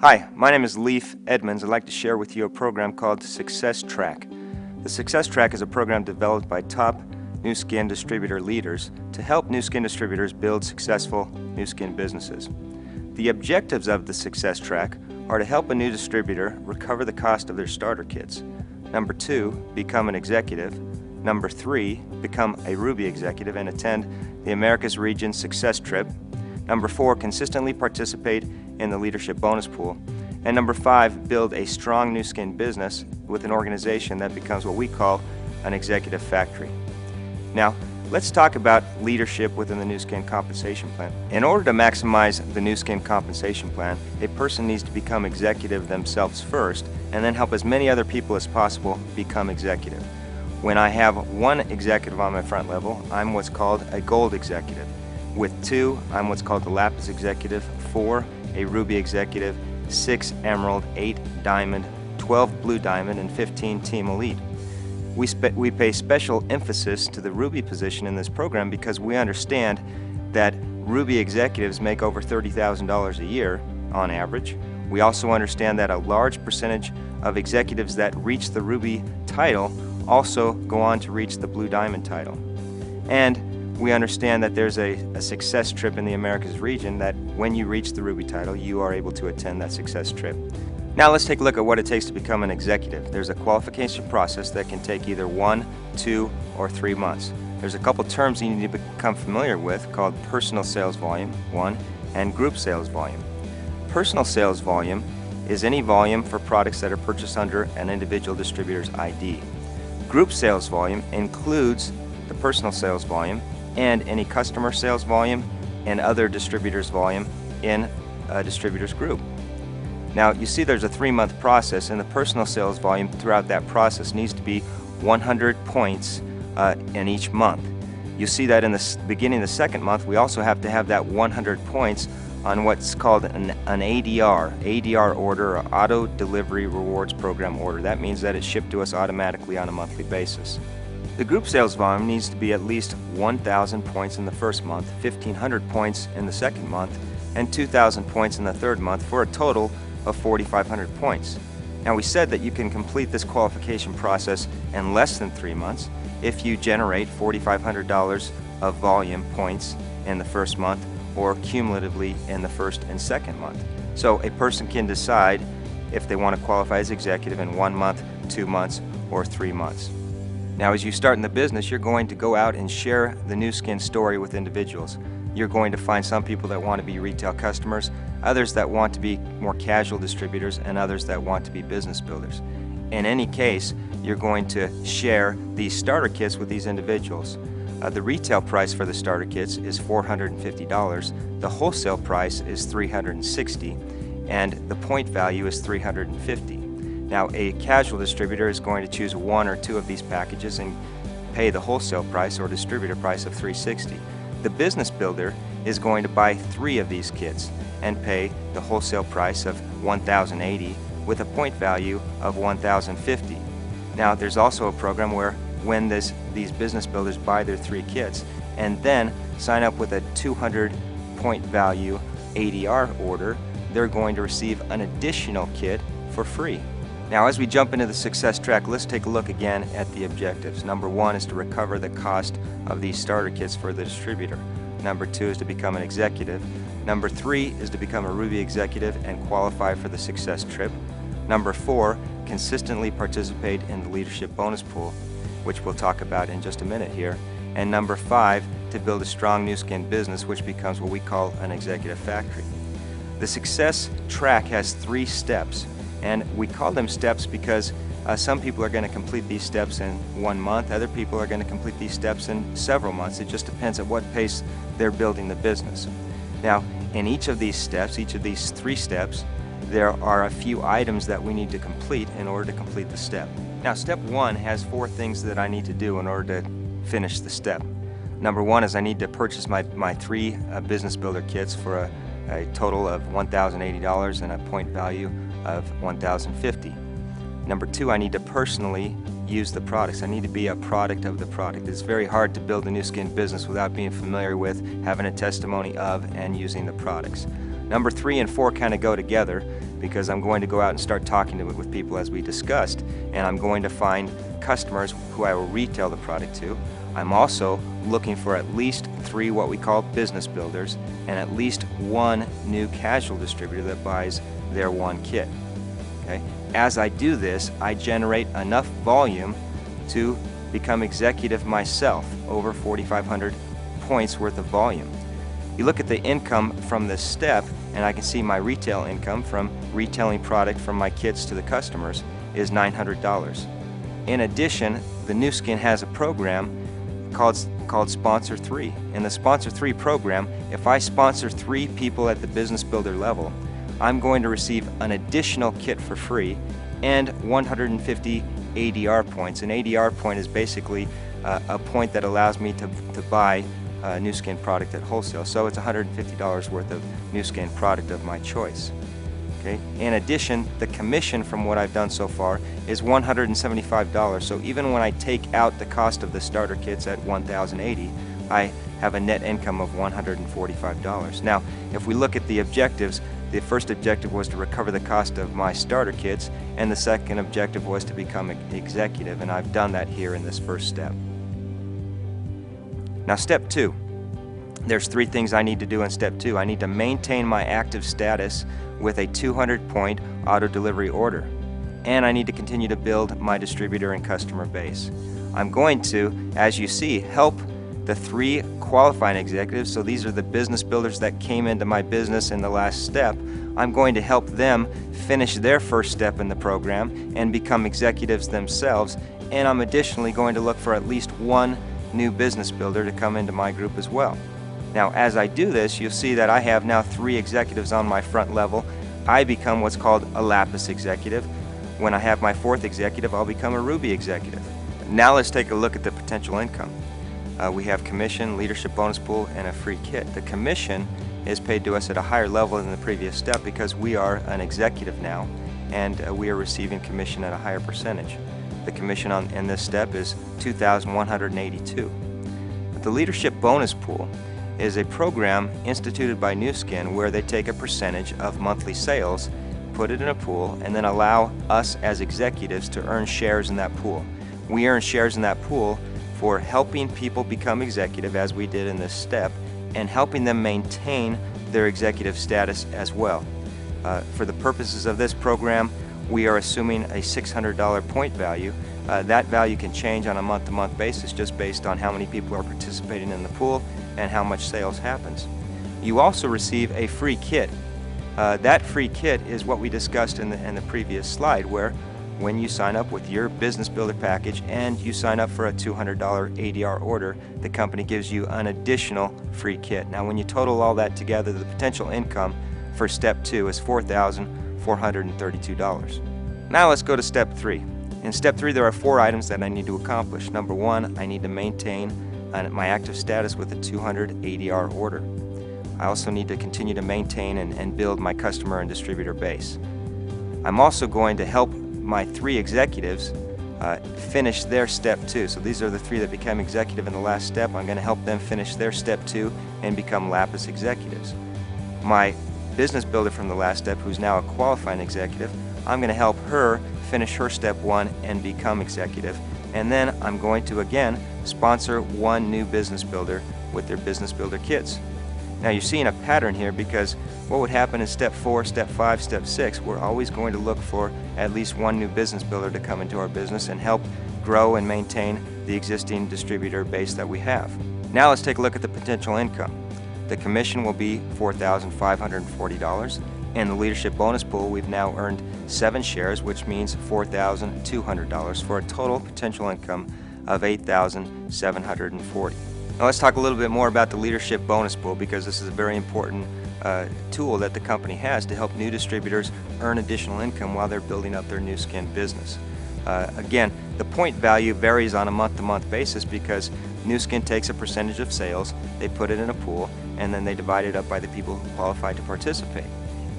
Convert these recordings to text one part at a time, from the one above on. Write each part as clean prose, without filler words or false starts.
Hi, my name is Leif Edmonds. I'd like to share with you a program called Success Track. The Success Track is a program developed by top Nu Skin distributor leaders to help Nu Skin distributors build successful Nu Skin businesses. The objectives of the Success Track are to help a new distributor recover the cost of their starter kits. Number 2, become an executive. Number 3, become a Ruby executive and attend the Americas Region Success Trip. Number 4, consistently participate in the leadership bonus pool. And number 5, build a strong Nu Skin business with an organization that becomes what we call an executive factory. Now, let's talk about leadership within the Nu Skin compensation plan. In order to maximize the Nu Skin compensation plan, a person needs to become executive themselves first and then help as many other people as possible become executive. When I have 1 executive on my front level, I'm what's called a gold executive. With 2, I'm what's called the lapis executive, 4, a ruby executive, 6, emerald, 8, diamond, 12, blue diamond, and 15, team elite. We pay special emphasis to the ruby position in this program because we understand that ruby executives make over $30,000 a year on average. We also understand that a large percentage of executives that reach the ruby title also go on to reach the blue diamond title. And we understand that there's a success trip in the Americas region that when you reach the Ruby title, you are able to attend that success trip. Now let's take a look at what it takes to become an executive. There's a qualification process that can take either 1, 2, or 3 months. There's a couple terms you need to become familiar with called personal sales volume, 1, and group sales volume. Personal sales volume is any volume for products that are purchased under an individual distributor's ID. Group sales volume includes the personal sales volume and any customer sales volume and other distributors' volume in a distributor's group. Now you see there's a 3-month process, and the personal sales volume throughout that process needs to be 100 points in each month. You see that in the beginning of the 2nd month we also have to have that 100 points on what's called an ADR order, or Auto Delivery Rewards Program order. That means that it's shipped to us automatically on a monthly basis. The group sales volume needs to be at least 1,000 points in the 1st month, 1,500 points in the 2nd month, and 2,000 points in the 3rd month for a total of 4,500 points. Now we said that you can complete this qualification process in less than 3 months if you generate $4,500 of volume points in the 1st month or cumulatively in the 1st and 2nd month. So a person can decide if they want to qualify as executive in 1 month, 2 months, or 3 months. Now as you start in the business, you're going to go out and share the Nu Skin story with individuals. You're going to find some people that want to be retail customers, others that want to be more casual distributors, and others that want to be business builders. In any case, you're going to share these starter kits with these individuals. The retail price for the starter kits is $450, the wholesale price is $360, and the point value is $350. Now a casual distributor is going to choose 1 or 2 of these packages and pay the wholesale price or distributor price of $360. The business builder is going to buy 3 of these kits and pay the wholesale price of $1,080 with a point value of $1,050. Now there's also a program where when these business builders buy their 3 kits and then sign up with a 200 point value ADR order, they're going to receive an additional kit for free. Now as we jump into the success track, let's take a look again at the objectives. Number 1 is to recover the cost of these starter kits for the distributor. Number 2 is to become an executive. Number 3 is to become a Ruby executive and qualify for the success trip. Number 4, consistently participate in the leadership bonus pool, which we'll talk about in just a minute here. And number 5, to build a strong Nu Skin business, which becomes what we call an executive factory. The success track has 3 steps. And we call them steps because some people are going to complete these steps in 1 month, other people are going to complete these steps in several months. It just depends at what pace they're building the business. Now, in each of these steps, each of these 3 steps, there are a few items that we need to complete in order to complete the step. Now, step 1 has 4 things that I need to do in order to finish the step. Number 1 is I need to purchase my 3 business builder kits for a total of $1,080 and a point value of $1,050. Number 2, I need to personally use the products. I need to be a product of the product. It's very hard to build a Nu Skin business without being familiar with, having a testimony of, and using the products. Number 3 and 4 kind of go together. because I'm going to go out and start talking with people as we discussed, and I'm going to find customers who I will retail the product to. I'm also looking for at least 3 what we call business builders and at least 1 new casual distributor that buys their 1 kit. Okay? As I do this, I generate enough volume to become executive myself, over 4,500 points worth of volume. You look at the income from this step, and I can see my retail income from retailing product from my kits to the customers is $900. In addition, the Nu Skin has a program called Sponsor 3. In the Sponsor 3 program, if I sponsor 3 people at the business builder level, I'm going to receive an additional kit for free and 150 ADR points. An ADR point is basically a point that allows me to buy Nu Skin product at wholesale. So it's $150 worth of Nu Skin product of my choice. Okay? In addition, the commission from what I've done so far is $175. So even when I take out the cost of the starter kits at $1,080, I have a net income of $145. Now, if we look at the objectives, the first objective was to recover the cost of my starter kits, and the second objective was to become an executive, and I've done that here in this first step. Now, step 2. There's 3 things I need to do in step 2. I need to maintain my active status with a 200-point auto delivery order, and I need to continue to build my distributor and customer base. I'm going to, as you see, help the 3 qualifying executives. So these are the business builders that came into my business in the last step. I'm going to help them finish their first step in the program and become executives themselves, and I'm additionally going to look for at least 1 new business builder to come into my group as well. Now, as I do this, you'll see that I have now 3 executives on my front level. I become what's called a Lapis executive. When I have my 4th executive, I'll become a Ruby executive. Now let's take a look at the potential income. We have commission, leadership bonus pool, and a free kit. The commission is paid to us at a higher level than the previous step because we are an executive now, and we are receiving commission at a higher percentage. The commission in this step is $2,182. The leadership bonus pool is a program instituted by Nu Skin where they take a percentage of monthly sales, put it in a pool, and then allow us as executives to earn shares in that pool. We earn shares in that pool for helping people become executive, as we did in this step, and helping them maintain their executive status as well. For the purposes of this program, we are assuming a $600 point value. That value can change on a month-to-month basis just based on how many people are participating in the pool and how much sales happens. You also receive a free kit. That free kit is what we discussed in the previous slide, where when you sign up with your business builder package and you sign up for a $200 ADR order, the company gives you an additional free kit. Now, when you total all that together, the potential income for step 2 is $4,432. Now let's go to step 3. In step 3, there are 4 items that I need to accomplish. Number 1, I need to maintain my active status with a 200 ADR order. I also need to continue to maintain and build my customer and distributor base. I'm also going to help my 3 executives finish their step 2. So these are the 3 that became executive in the last step. I'm going to help them finish their step 2 and become Lapis executives. My business builder from the last step, who's now a qualifying executive, I'm going to help her finish her step 1 and become executive. And then I'm going to again sponsor 1 new business builder with their business builder kits. Now you're seeing a pattern here, because what would happen in step 4, step 5, step 6, we're always going to look for at least 1 new business builder to come into our business and help grow and maintain the existing distributor base that we have. Now let's take a look at the potential income. The commission will be $4,540, and the leadership bonus pool, we've now earned 7 shares, which means $4,200 for a total potential income of $8,740. Now let's talk a little bit more about the leadership bonus pool, because this is a very important tool that the company has to help new distributors earn additional income while they're building up their Nu Skin business. Again, the point value varies on a month-to-month basis because Nu Skin takes a percentage of sales, they put it in a pool, and then they divide it up by the people who qualified to participate.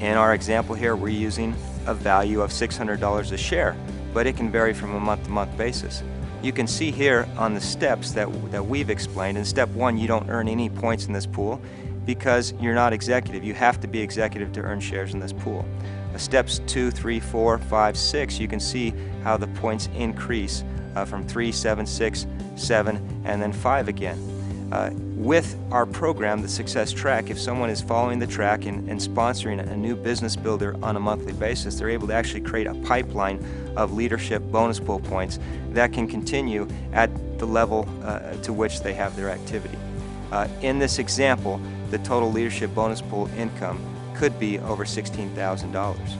In our example here, we're using a value of $600 a share, but it can vary from a month-to-month basis. You can see here on the steps that we've explained. In step 1, you don't earn any points in this pool. because you're not executive. You have to be executive to earn shares in this pool. Steps 2, 3, 4, 5, 6, you can see how the points increase from 3, 7, 6, 7, and then 5 again. With our program, the Success Track, if someone is following the track and sponsoring a new business builder on a monthly basis, they're able to actually create a pipeline of leadership bonus pool points that can continue at the level to which they have their activity. In this example, the total leadership bonus pool income could be over $16,000.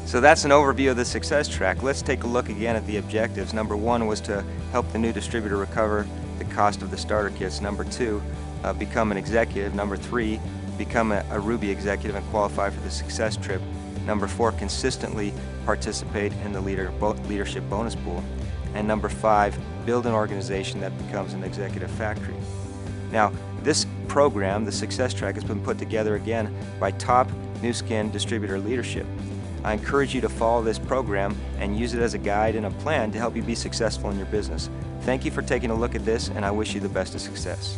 So that's an overview of the Success Track. Let's take a look again at the objectives. Number 1 was to help the new distributor recover the cost of the starter kits. Number 2, become an executive. Number 3, become a Ruby executive and qualify for the Success Trip. Number 4, consistently participate in the leadership bonus pool. And number 5, build an organization that becomes an executive factory. Now, this program, the Success Track, has been put together again by top Nu Skin distributor leadership. I encourage you to follow this program and use it as a guide and a plan to help you be successful in your business. Thank you for taking a look at this, and I wish you the best of success.